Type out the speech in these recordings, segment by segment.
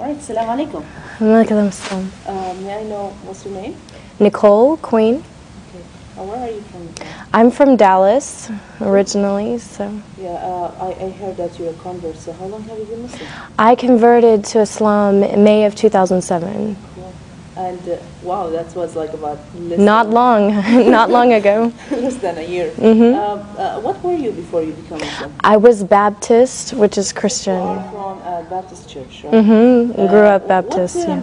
All right, salam alaikum. Walaikum assalam. May I know what's your name? Nicole Queen. Okay. Where are you from? I'm from Dallas originally, so. Yeah, I heard that you're a convert. So how long have you been Muslim? I converted to Islam in May of 2007. Cool. And wow, that was like about Not long, not long ago. less than a year. What were you before you became Muslim? I was Baptist, which is Christian. You are from a Baptist church, right? Grew up Baptist, yeah.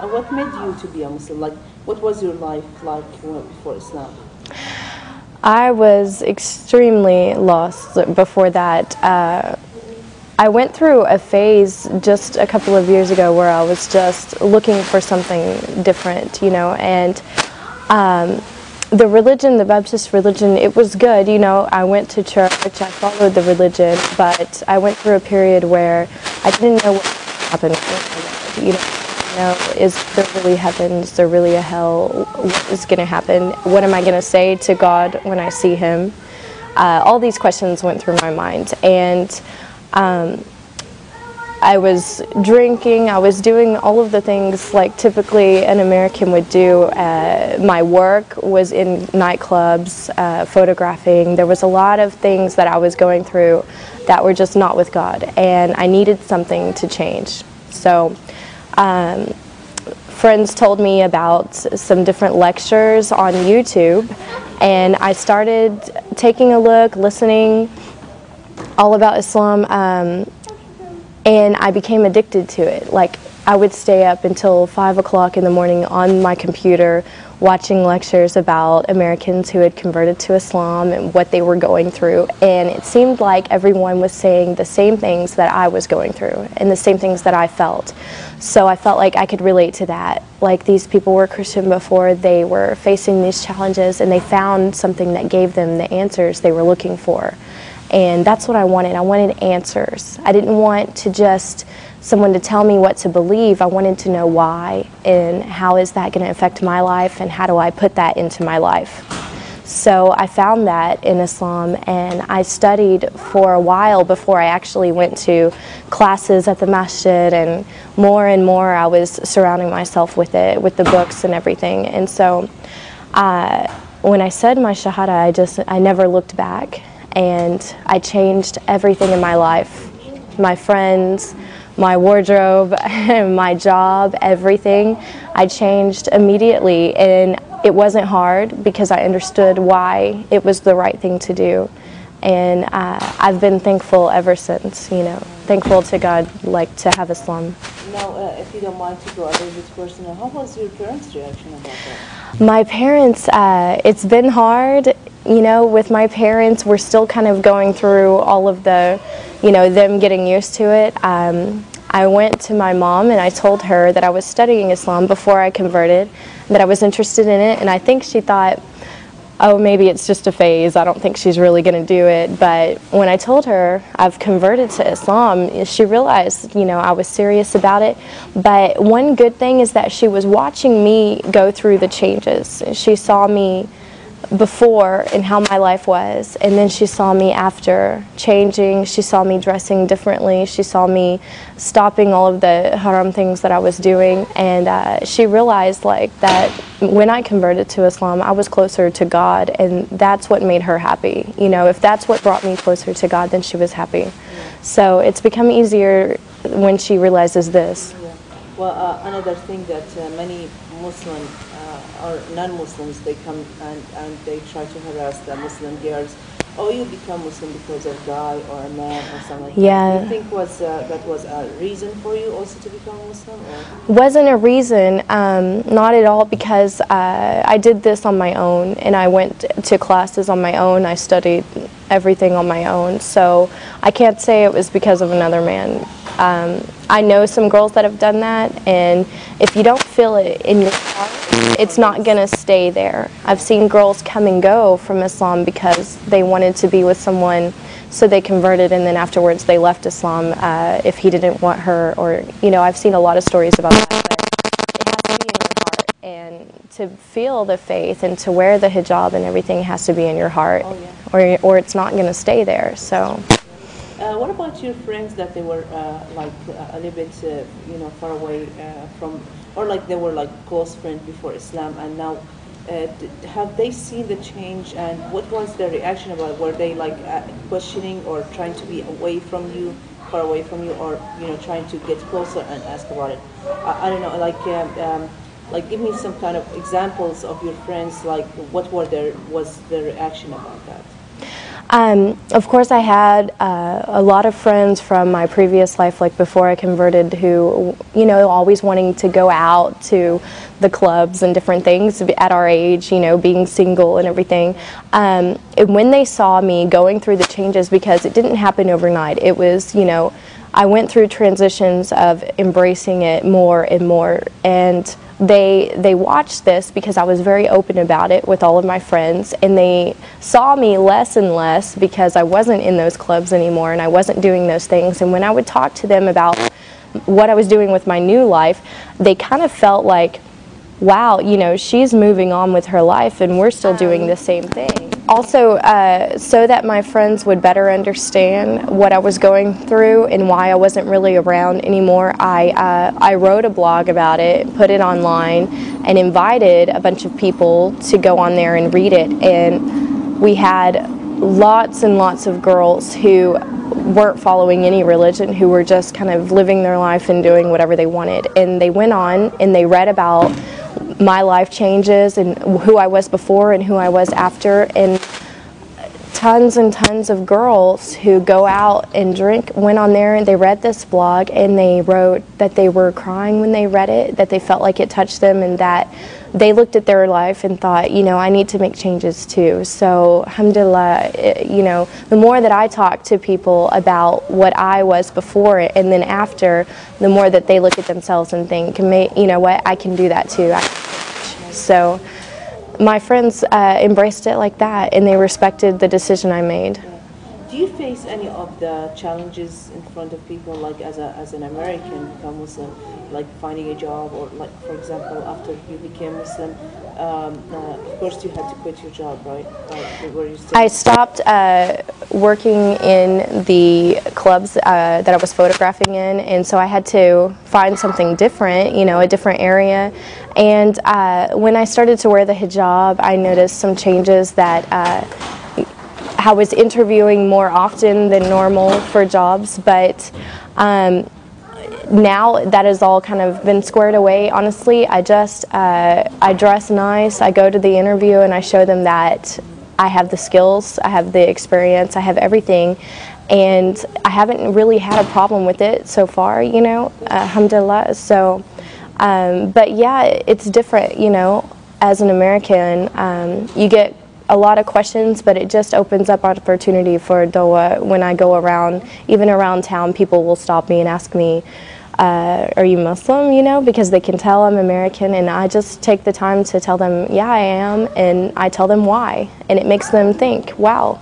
What made you to be a Muslim? Like, what was your life like before Islam? I was extremely lost before that. I went through a phase just a couple of years ago where I was just looking for something different, you know, and the religion, the Baptist religion, it was good, you know. I went to church, I followed the religion, but I went through a period where I didn't know what happened, you know, is there really heaven, is there really a hell, what is going to happen, what am I going to say to God when I see Him? All these questions went through my mind, and I was drinking, I was doing all of the things like typically an American would do. My work was in nightclubs, photographing. There was a lot of things that I was going through that were just not with God, and I needed something to change. So friends told me about some different lectures on YouTube, and I started taking a look, listening all about Islam, and I became addicted to it. Like, I would stay up until 5 o'clock in the morning on my computer watching lectures about Americans who had converted to Islam and what they were going through, and it seemed like everyone was saying the same things that I was going through and the same things that I felt. So I felt like I could relate to that. Like, these people were Christian before, they were facing these challenges, and they found something that gave them the answers they were looking for. And that's what I wanted. I wanted answers. I didn't want to just someone to tell me what to believe. I wanted to know why, and how is that going to affect my life, and how do I put that into my life. So I found that in Islam, and I studied for a while before I actually went to classes at the masjid, and more I was surrounding myself with it, with the books and everything. And so when I said my shahada, I never looked back. And I changed everything in my life, my friends, my wardrobe, my job, everything. I changed immediately, and it wasn't hard because I understood why it was the right thing to do. And I've been thankful ever since, you know, thankful to God, like, to have Islam. Now, if you don't mind to go a little bit personal, how was your parents' reaction about that? My parents, it's been hard. You know, with my parents, we're still kind of going through all of the, you know, them getting used to it. I went to my mom and I told her that I was studying Islam before I converted, that I was interested in it, and I think she thought, oh, maybe it's just a phase, I don't think she's really going to do it. But when I told her I've converted to Islam, she realized, you know, I was serious about it. But one good thing is that she was watching me go through the changes. She saw me before and how my life was, and then she saw me after changing. She saw me dressing differently. She saw me stopping all of the haram things that I was doing, and she realized, like, that when I converted to Islam, I was closer to God, and that's what made her happy. You know, if that's what brought me closer to God, then she was happy. Yeah. So it's become easier when she realizes this. Yeah. Well, another thing that many Muslim or non-Muslims, they come and they try to harass the Muslim girls. Oh, you become Muslim because of a guy or a man or something like yeah. that. Do you think that was a reason for you also to become Muslim? Or? Wasn't a reason, not at all, because I did this on my own, and I went to classes on my own. I studied everything on my own, so I can't say it was because of another man. I know some girls that have done that, and if you don't feel it in your heart, it's not going to stay there. I've seen girls come and go from Islam because they wanted to be with someone, so they converted, and then afterwards they left Islam if he didn't want her, or, you know, I've seen a lot of stories about that. But it has to be in your heart, and to feel the faith and to wear the hijab and everything has to be in your heart, oh, yeah. or it's not going to stay there. So. What about your friends that they were like a little bit, far away from, or like they were like close friends before Islam, and now have they seen the change, and what was their reaction about it? Were they like questioning or trying to be away from you, far away from you, or trying to get closer and ask about it? I don't know, like give me some kind of examples of your friends, like what was their reaction about that? Of course, I had a lot of friends from my previous life, like before I converted, who, always wanting to go out to the clubs and different things at our age, being single and everything. And when they saw me going through the changes, because it didn't happen overnight, it was, I went through transitions of embracing it more and more, and they watched this because I was very open about it with all of my friends, and they saw me less and less because I wasn't in those clubs anymore and I wasn't doing those things. And when I would talk to them about what I was doing with my new life, they kind of felt like, wow, she's moving on with her life and we're still doing the same thing. Also, so that my friends would better understand what I was going through and why I wasn't really around anymore, I wrote a blog about it, put it online, and invited a bunch of people to go on there and read it. And we had lots and lots of girls who weren't following any religion, who were just kind of living their life and doing whatever they wanted. And they went on and they read about my life changes and who I was before and who I was after, and tons and tons of girls who go out and drink went on there and they read this blog and they wrote that they were crying when they read it, that they felt like it touched them, and that they looked at their life and thought, I need to make changes too. So alhamdulillah, the more that I talk to people about what I was before and then after, the more that they look at themselves and think, what, I can do that too. So my friends embraced it like that, and they respected the decision I made. Do you face any of the challenges in front of people, like as an American become Muslim, like finding a job, or like, for example, after you became Muslim, of course you had to quit your job, right? I stopped working in the clubs that I was photographing in, and so I had to find something different, a different area. And when I started to wear the hijab, I noticed some changes that I was interviewing more often than normal for jobs, but now that has all kind of been squared away. Honestly, I dress nice, I go to the interview and I show them that I have the skills, I have the experience, I have everything, and I haven't really had a problem with it so far, alhamdulillah. So, but yeah, it's different, as an American, you get a lot of questions, but it just opens up opportunity for dawah. When I go around, even around town, people will stop me and ask me, are you Muslim, because they can tell I'm American, and I just take the time to tell them, yeah, I am, and I tell them why, and it makes them think, wow.